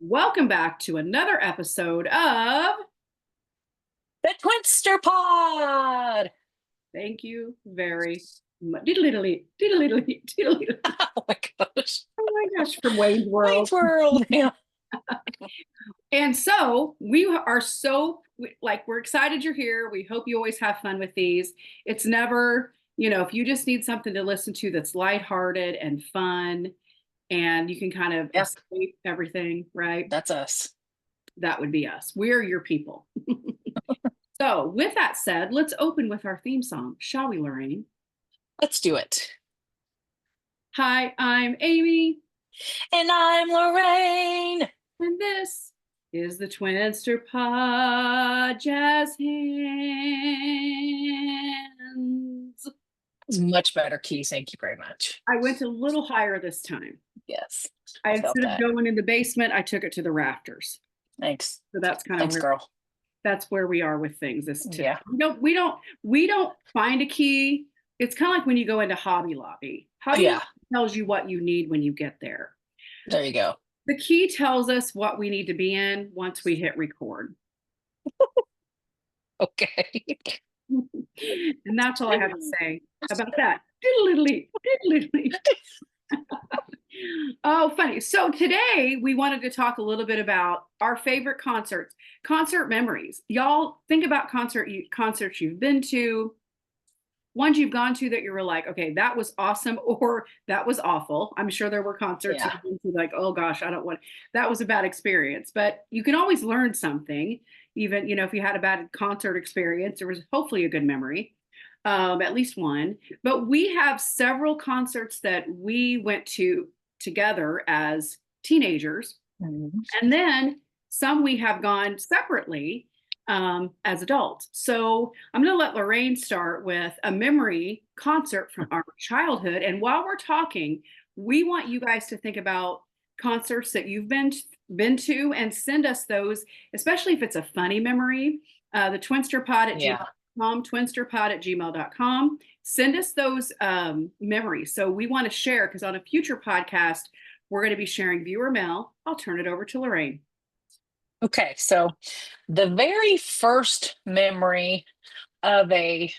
Welcome back to another episode of The Twinster Pod. Thank you very much. Diddly diddly diddly. Oh my gosh. Oh my gosh, from Wayne's World. Wayne's World. Yeah. And so we are we're excited you're here. We hope you always have fun with these. It's never, if you just need something to listen to that's lighthearted and fun and you can kind of Yeah. escape everything, right? That's us. That would be us. We're your people. So, with that said, let's open with our theme song, shall we, Lorraine? Let's do it. Hi, I'm Amy, And I'm Lorraine. and this is the Twinster Pod Jazz Hands. Much better keys. Thank you very much. I went a little higher this time. Yes. Instead of that. going in the basement, I took it to the rafters. Thanks. So that's kind Thanks, of girl. That's where we are with things. Yeah. We don't find a key. It's kind of like when you go into Hobby Lobby. Hobby Lobby tells you what you need when you get there. There you go. The key tells us what we need to be in once we hit record. Okay. And that's all I have to say about that. Diddly, diddly. Oh, funny. So today we wanted to talk a little bit about our favorite concerts, concert memories. Y'all think about concerts you've been to, ones you've gone to that you were like, okay, that was awesome, or that was awful. I'm sure there were concerts that you've been to like, oh gosh, that was a bad experience. But you can always learn something, even, if you had a bad concert experience, there was hopefully a good memory. At least one. But we have several concerts that we went to together as teenagers. Mm-hmm. And then some we have gone separately as adults. So I'm going to let Lorraine start with a memory concert from our childhood. And while we're talking, we want you guys to think about concerts that you've been to and send us those, especially if it's a funny memory. The Twinster Pod at gmail.com, twinsterpod at gmail.com. Send us those memories. So we want to share, because on a future podcast, we're going to be sharing viewer mail. I'll turn it over to Lorraine. Okay, so the very first memory of an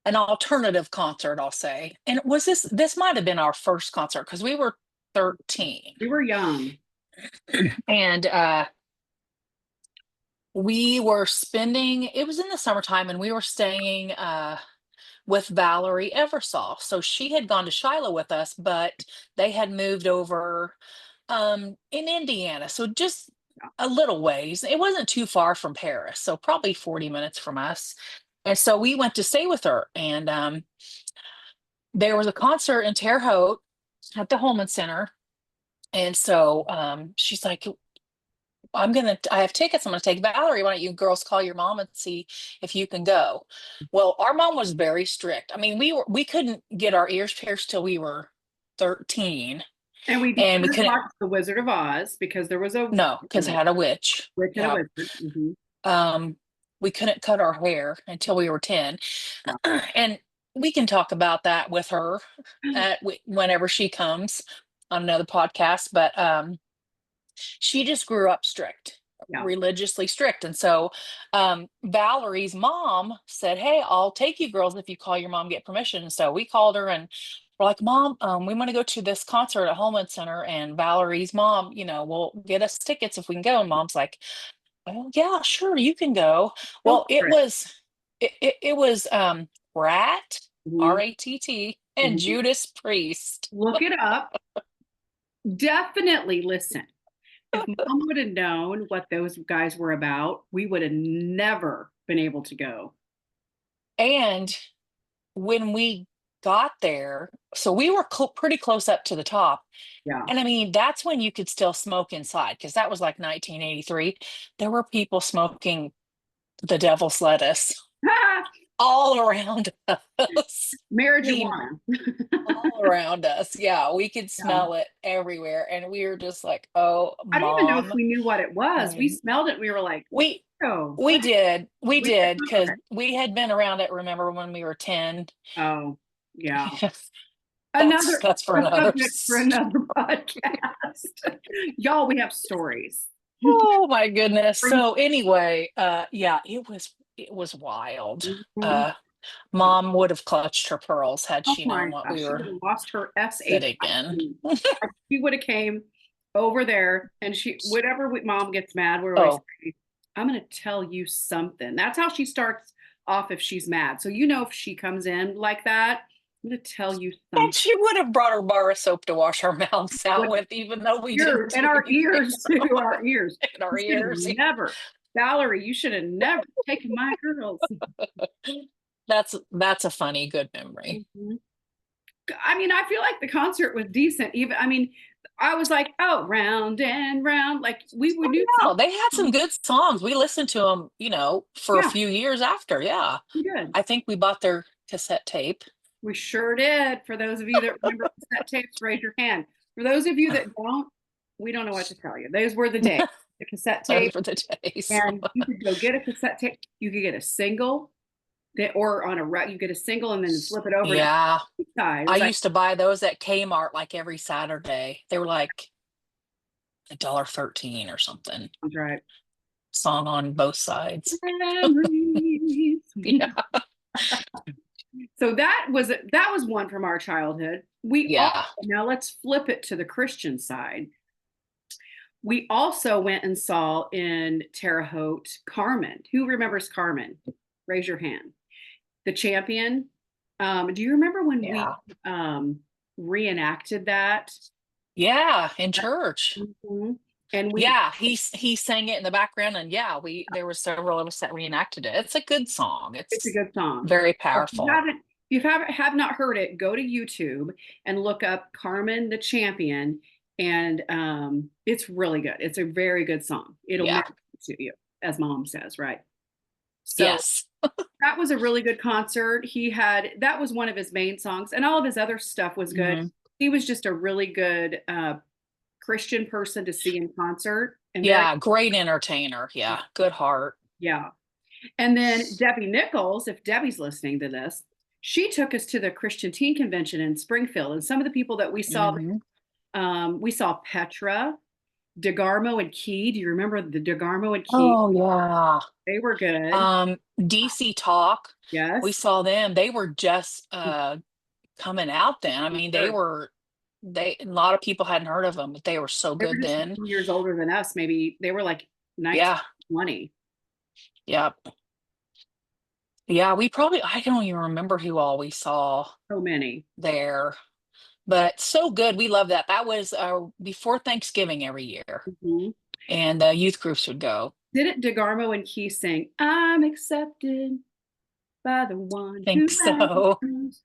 alternative concert, I'll say, and it was this might have been our first concert because we were 13. We were young. And we were it was in the summertime, and we were staying with Valerie Eversole. So she had gone to Shiloh with us, but they had moved over in Indiana. So just a little ways. It wasn't too far from Paris, so probably 40 minutes from us. And so we went to stay with her, and there was a concert in Terre Haute at the Holman Center. And so she's like, I have tickets. I'm going to take Valerie. Why don't you girls call your mom and see if you can go? Well, our mom was very strict. I mean, we couldn't get our ears pierced till we were 13. And we couldn't watch The Wizard of Oz because there was because it had a witch. Witch and a wizard. Mm-hmm. We couldn't cut our hair until we were 10. And we can talk about that with her whenever she comes on another podcast. But she just grew up strict, religiously strict. And so Valerie's mom said, hey, I'll take you girls if you call your mom, get permission. And so we called her and we're like, Mom, we want to go to this concert at Holman Center, and Valerie's mom, will get us tickets if we can go. And Mom's like, well, yeah, sure, you can go. Well, it was Rat, R-A-T-T, and Judas Priest. Look it up. Definitely listen. If Mom would have known what those guys were about, we would have never been able to go. And when we got there, so we were pretty close up to the top. Yeah. And I mean, that's when you could still smoke inside, because that was like 1983. There were people smoking the devil's lettuce all around us. Marijuana. All around us. Yeah, we could smell it everywhere. And we were just like, oh, I don't even know if we knew what it was. We smelled it. We were like, we did, because we had been around it, remember, when we were 10. Oh, yeah. That's for another podcast. Y'all, we have stories. Oh my goodness. So anyway, yeah, it was wild. Mhm. Uh Mom would have clutched her pearls had Oh she known my what gosh, we she would were have lost her sitting in. SHIT. Like, she would have came over there and whatever mom gets mad, we're always Oh, say, I'm going to tell you something. That's how she starts off if she's mad. So, if she comes in like that, I'm going to tell you and something. she would have brought her bar of soap to wash our mouths out What with, even though we ears, didn't and do our anything ears too, our ears. in our You should have ears. never, Valerie, you should have never taken my girls. That's a funny, good memory. Mhm. I mean, I feel like the concert was decent. Even, I mean, I was like, oh, round and round. Like we would do Oh, they had some something. good songs. We listened to them, for a Yeah, few years after. Yeah. we did. I think we bought their cassette tape. We sure did. For those of you that remember cassette tapes, raise your hand. For those of you that don't, we don't know what to tell you. Those were the days. The cassette Those tape, were the days. and you could go get a cassette tape. You could get a single, or on a you get a single and then flip it over to Yeah. the side. It I was like, used to buy those at Kmart like every Saturday. They were like $1.13 or something. that's right. Song on both sides. Memories. Yeah. So that was one from our childhood. We all Yeah. Now let's flip it to the Christian side. We also went and saw in Terre Haute Carmen. Who remembers Carmen? Raise your hand. The Champion. Do you remember when we Yeah. reenacted that? Yeah. In church. Mhm. And Yeah. He sang it in the background, and yeah, there were several of us that reenacted it. It's a good song. it's a It's good song. very If you powerful. haven't, if you have not heard it, go to YouTube and look up Carmen the Champion, and it's really good. It's a very good song. It'll Yeah. never to you, as Mom says, right? So Yes. that was a really good concert. That was one of his main songs, and all of his other stuff was good. Mhm. He was just a really good Christian person to see in concert, and very, Yeah. Great entertainer. Yeah. Good heart. yeah. And then Debbie Nichols, if Debbie's listening to this, she took us to the Christian Teen Convention in Springfield, and some of the people that Mhm. we saw Petra, DeGarmo, and Key. Do you remember the DeGarmo and Key? Oh, yeah. They were good. DC Talk, we Yes. saw them. They were just coming out then. I mean, Sure. they a lot of people hadn't heard of them, but they were so They were good just a then. few years older than us. Maybe they were like 19, Yeah. 20. Yeah. Yeah, I don't even remember who all we saw So many. there, but so good. We love that. That was before Thanksgiving every year, Mhm. and the youth groups would go. Didn't DeGarmo and Key sing, I'm accepted by the one who Think so. matters?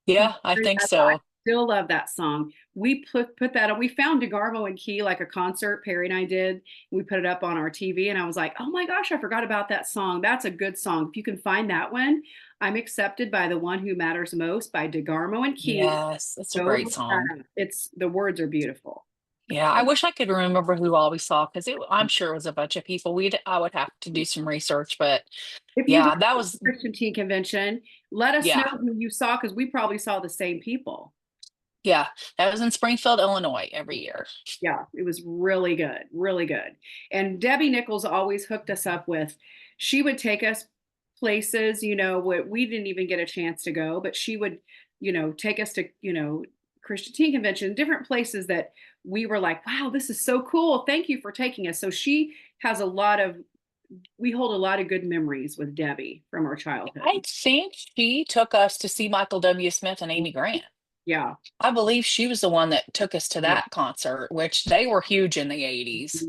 Yeah, I think I so. still love that song. We put that on. We found DeGarmo and Key, like a concert Perry and I did. We put it up on our TV, and I was like, oh my gosh, I forgot about that song. That's a good song. If you can find that one, I'm accepted by the one who matters most by DeGarmo and Key. Yes, it's a Go great look song. that up. It's the words are beautiful. Yeah, I wish I could remember who all we saw, because I'm sure it was a bunch of people. I would have to do some research, but If you go yeah, to that the was Christian Teen Convention, let us know yeah, who you saw, because we probably saw the same people. yeah, that was in Springfield, Illinois every year. Yeah, it was really good, really good. And Debbie Nichols always hooked us up with, she would take us places, we didn't even get a chance to go, but she would, take us to, Christian Teen Convention, different places that we were like, wow, this is so cool. Thank you for taking us. So she has we hold a lot of good memories with Debbie from our I childhood. think she took us to see Michael W. Smith and Amy Grant. Yeah. I believe she was the one that took us to Yeah. that concert, which they were huge in the 80s.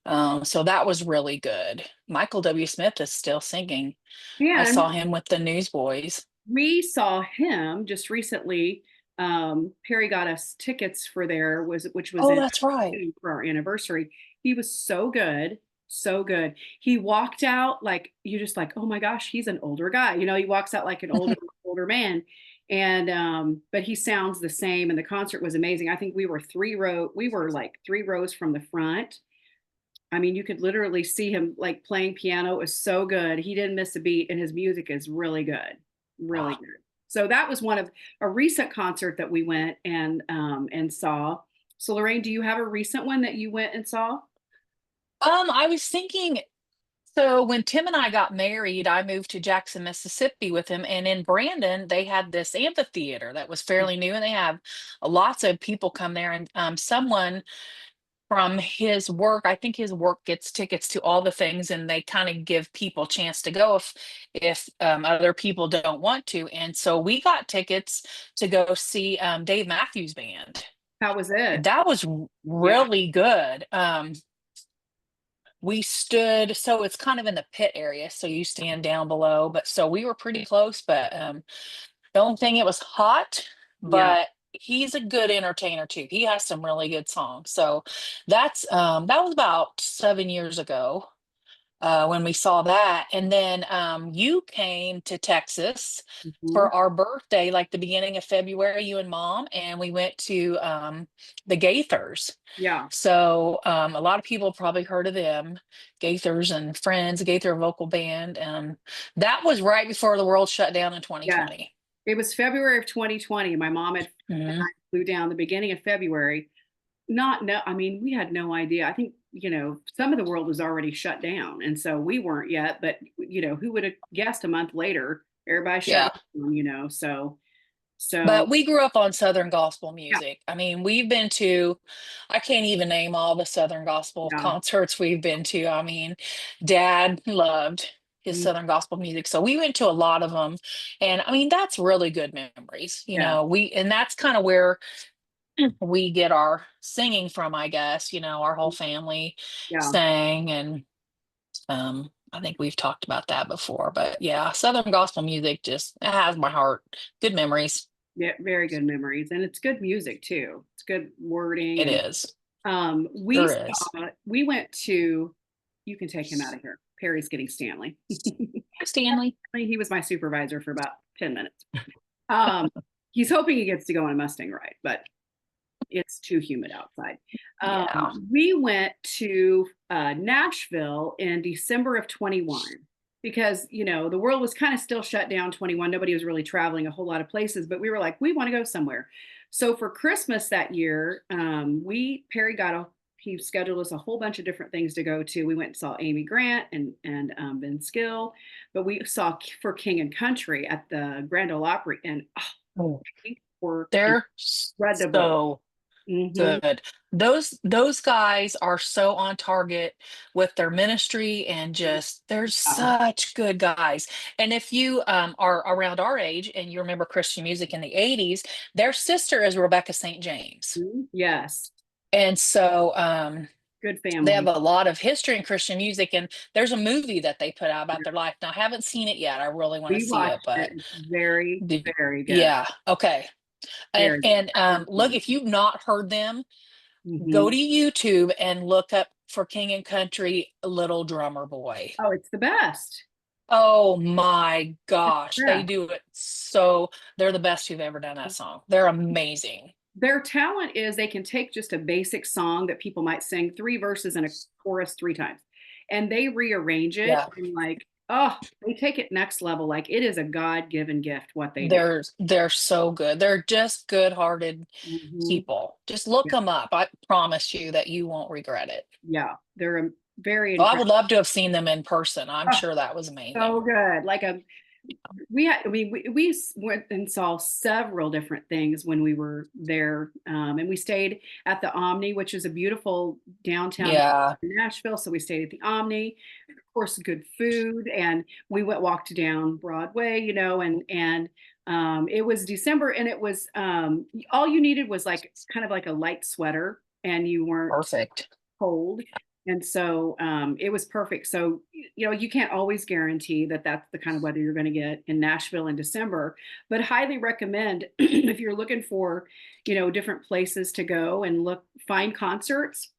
Mhm. So that was really good. Michael W. Smith is still singing. I And saw him with the Newsboys. we saw him just recently. Perry got us tickets for which was Oh, in that's right. for our anniversary. He was so good, so good. He walked out like you're just like, oh my gosh, he's an older guy. He walks out like an older man. And but he sounds the same. And the concert was amazing. I think we were like 3 rows from the front. I mean, you could literally see him like playing piano. It was so good. He didn't miss a beat, and his music is really good, really Wow. good. So that was one of a recent concert that we went and saw. So Lorraine, do you have a recent one that you went and saw? I was thinking, so when Tim and I got married, I moved to Jackson, Mississippi with him, and in Brandon, they had this amphitheater that was fairly new, and they have lots of people come there, and someone from his work, I think his work gets tickets to all the things, and they kind of give people a chance to go if other people don't want to. And so we got tickets to go see Dave Matthews Band. How was it? That was Yeah. really good. We stood, so it's kind of in the pit area, so you stand down below, but so we were pretty close, but the only thing, it was hot, Yeah. but he's a good entertainer too. He has some really good songs. So that was about 7 years ago when we saw that. And then you came to Texas Mhm. for our birthday, like the beginning of February, you and mom, and we went to the Gaithers. Yeah. So a lot of people probably heard of them, Gaithers and Friends, Gaither vocal band. That was right before the world shut down in Yeah. 2020. It was February of 2020. My mom and I Mhm. flew down the beginning of February. Not no, I mean, we had no idea. I think, some of the world was already shut down, and so we weren't yet, but who would have guessed a month later, everybody shut Yeah. down, so But we grew up on Southern gospel yeah, music. I mean, we've been to, I can't even name all the Southern gospel yeah. concerts we've been to. I mean, Dad loved his Mm, Southern gospel music. So we went to a lot of them. And I mean, that's really good memories. yeah, And that's kind of where we get our singing from, I guess. Our whole family yeah, sang, and I think we've talked about that before. But yeah, Southern gospel music just, it has my heart. Good memories. yeah, very good memories, and it's good music too. It's good wording, It and is. we Sure is. saw we went to you can take him out of here. Perry's getting Stanley. Hi, Stanley. He was my supervisor for about 10 minutes. Um, he's hoping he gets to go on a Mustang ride, but it's too humid outside. Yeah. We went to Nashville in December of 21 because, the world was kind of still shut down 21. Nobody was really traveling a whole lot of places, but we were like, we want to go somewhere. So for Christmas that year, Perry he scheduled us a whole bunch of different things to go to. We went and saw Amy Grant and Ben Skill, but we saw for King and Country at the Grand Ole Opry, and Oh, they were they're incredible. so Hmm. good. Those guys are so on target with their ministry, and just they're Yeah. such good guys. And if you are around our age and you remember Christian music in the 80s, their sister is Rebecca St. James. Mhm. Yes. And so Good they have family. a lot of history in Christian music, and there's a movie that they put out about their life. Now, I haven't seen it yet. I really want to We see it, watched it. but It's very, very good. yeah, okay. And Very and look, good. if you've not heard them, go Hmm. to YouTube and look up for King and Country Little Drummer Boy. Oh, it's the best. Oh my gosh, they Yeah. do it so, they're the best who've ever done that song. They're amazing. Their talent is they can take just a basic song that people might sing three verses and a chorus three times, and they rearrange it Yeah. and they take it next level. Like it is a God-given gift what they do. They're so good. They're just good-hearted Hmm. people. Just look them up. I promise you that you won't regret it. Yeah, they're very Well, I would incredible. love to have seen them in person. I'm Oh, sure that was amazing. so good. Like we went and saw several different things when we were there, and we stayed at the Omni, which is a beautiful downtown Yeah. in Nashville. So we stayed at the Omni, of course, good food, and we walked down Broadway, and it was December, and it was all you needed was like kind of like a light sweater, and you weren't Perfect. cold. And so it was perfect. So, you can't always guarantee that that's the kind of weather you're going to get in Nashville in December, but highly recommend if you're looking for, different places to go and find concerts.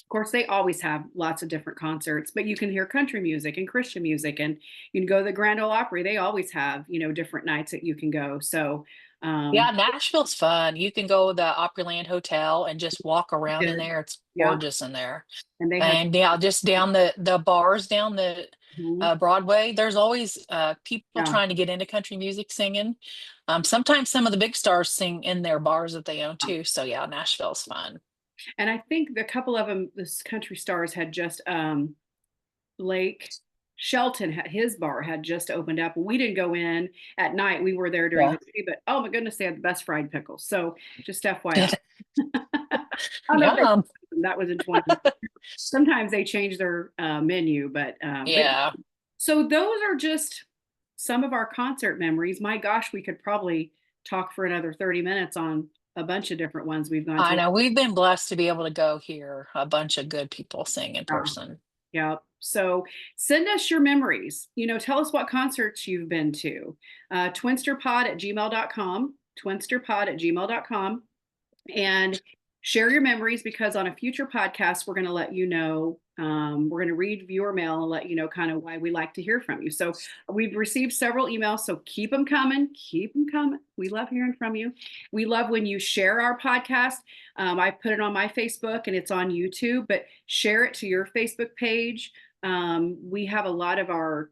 Of course, they always have lots of different concerts, but you can hear country music and Christian music, and you can go to the Grand Ole Opry. They always have, different nights that you can go. So, Yeah, um, Nashville's fun. You can go to the Opryland Hotel and just walk around in good. there. It's Yeah. gorgeous in there. And they have, And yeah, just down the bars down the mhm, Broadway, there's always people yeah. trying to get into country music singing. Sometimes some of the big stars sing in their bars that they own too. So yeah, Nashville's fun. And I think a couple of them, this country stars had just Blake Shelton had his bar had just opened up. We didn't go in at night. We were there during Yeah. the day, but oh my goodness, they had the best fried pickles. So just FYI. Did I don't know if Yum. that was in 20. Sometimes they change their menu, but Yeah. so those are just some of our concert memories. My gosh, we could probably talk for another 30 minutes on a bunch of different ones we've gone I to. know we've been blessed to be able to go hear a bunch of good people sing in Oh, person. yeah. So send us your memories. Tell us what concerts you've been to. Twinsterpod@gmail.com, twinsterpod@gmail.com. And share your memories because on a future podcast, we're going to let you know. We're going to read viewer mail and let you know kind of why we like to hear from you. So we've received several emails, so keep them coming. Keep them coming. We love hearing from you. We love when you share our podcast. I put it on my Facebook and it's on YouTube, but share it to your Facebook page. We have a lot of our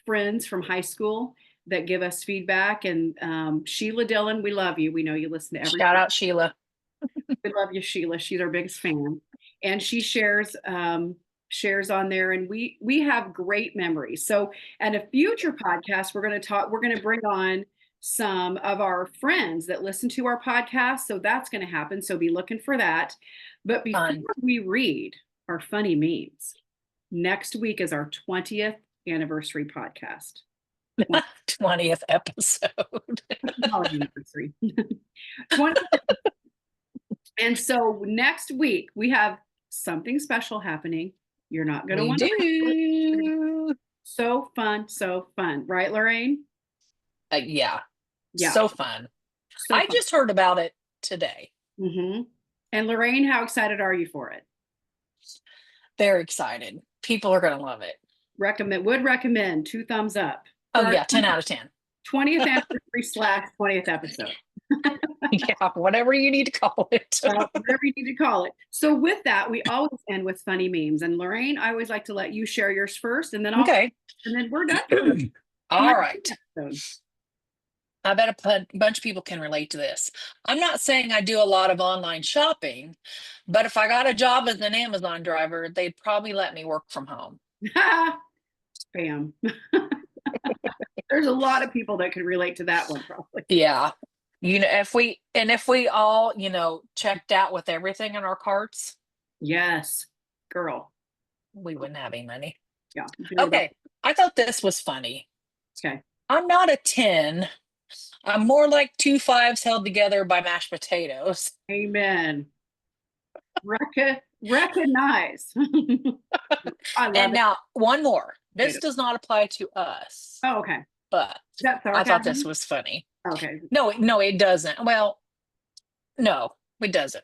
friends from high school that give us feedback. And Sheila Dillon, we love you. We know you listen to every. Shout out Sheila. We love you, Sheila. She's our biggest fan, and she shares on there, and we have great memories. So, at a future podcast, we're going to talk. We're going to bring on some of our friends that listen to our podcast. So that's going to happen. So be looking for that. But before Fun. we read our funny memes, next week is our 20th anniversary podcast. 20th episode. Anniversary. 20th. And so next week we have something special happening. You're not going to We want to. do. So fun, right, Lorraine? Yeah. Yeah. So fun. So I fun. just heard about it today. Mm-hmm. And Lorraine, how excited are you for it? Very excited. People are going to love it. Would recommend 2 thumbs up. Oh, yeah. 10 out of 10. 20th anniversary / 20th episode. Yeah. Whatever you need to call it. Whatever you need to call it. So with that, we always end with funny memes. And Lorraine, I always like to let you share yours first, and then Okay. and then we're done. All right. I bet a bunch of people can relate to this. I'm not saying I do a lot of online shopping, but if I got a job as an Amazon driver, they'd probably let me work from home. Spam. There's a lot of people that could relate to that one, probably. Yeah. If we all, checked out with everything in our carts, Yes, girl. we wouldn't have any money. Yeah. Okay. I thought this was funny. Okay. I'm not a 10. I'm more like 2 5s held together by mashed potatoes. Amen. Recognize. I love And it. now one more. This does not apply to us. Oh, okay. But That's I thought this was funny. Okay. No, it doesn't. Well, no, it doesn't.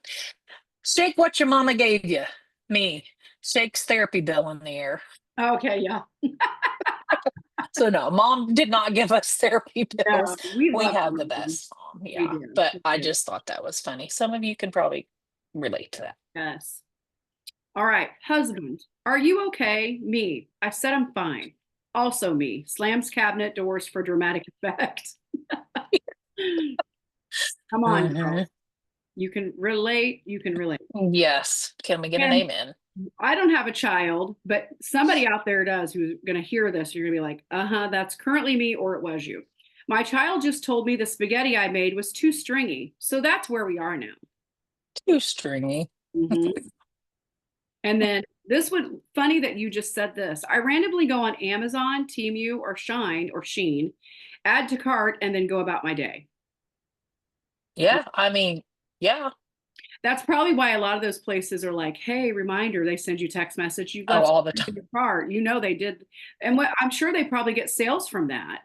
Shake what your mama gave you. Me. Shake's therapy bill in the air. Okay, yeah. So no, mom did not give us therapy bills. We We love have the them. best mom. Yeah. do. But We I do. just thought that was funny. Some of you can probably relate to that. Yes. All right. Husband, are you okay? Me. I said I'm fine. Also me. Slams cabinet doors for dramatic effect. Come on, girls. You can relate. You can relate. Yes. Can we get an And amen? I don't have a child, but somebody out there does who's going to hear this. You're going to be like, that's currently me, or it was you. My child just told me the spaghetti I made was too stringy. So that's where we are now. Too stringy. Mhm. And then this would funny that you just said this. I randomly go on Amazon, Temu, or Shine or Sheen, add to cart, and then go about my day. Yeah. I mean, yeah. That's probably why a lot of those places are like, hey, reminder, they send you text message. You Oh, left all the something time. in your cart. They did. And I'm sure they probably get sales from that.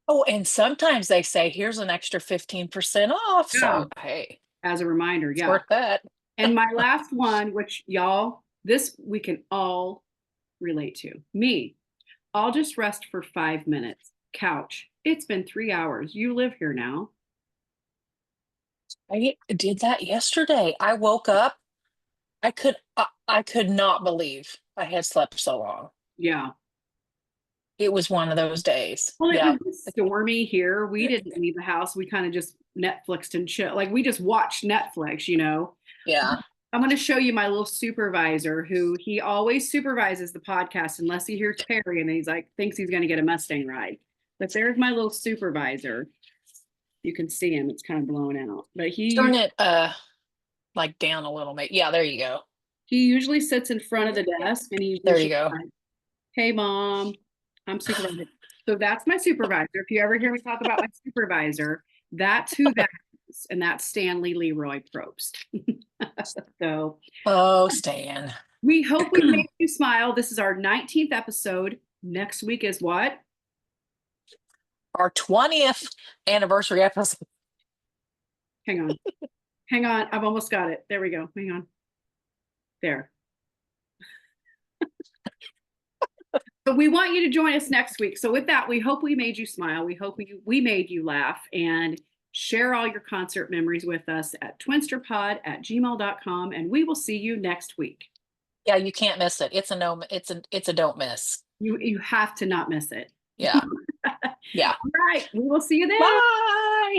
Oh, and sometimes they say, here's an extra 15% off. Yeah. So, hey, As a reminder. it's Yeah. worth that. And my last one, which y'all, this we can all relate to. Me, I'll just rest for 5 minutes. Couch. It's been 3 hours. You live here now. I did that yesterday. I woke up. I could not believe I had slept so long. Yeah. It was one of those days. Well, it Yeah. was stormy here. We didn't leave the house. We kind of just Netflixed and chill. Like we just watched Netflix, Yeah. I'm going to show you my little supervisor who he always supervises the podcast unless he hears Perry and he's like, thinks he's going to get a Mustang ride. But there's my little supervisor. You can see him. It's kind of blown out, but Turn it like down a little bit. Yeah, there you go. he usually sits in front of the desk and he's There you usually go. like, hey, mom, I'm supervisor. So that's my supervisor. If you ever hear me talk about my supervisor, that's who that is. And that's Stanley Leroy Probst. So Oh, Stan. we hope we made you smile. This is our 19th episode. Next week is what? Our 20th anniversary episode. Hang on. Hang on. I've almost got it. There we go. Hang on. There. But we want you to join us next week. So with that, we hope we made you smile. We hope we made you laugh, and share all your concert memories with us at twinsterpod@gmail.com, and we will see you next week. Yeah, you can't miss it. It's a don't miss. You have to not miss it. Yeah. Yeah. All right. We will see you then. Bye.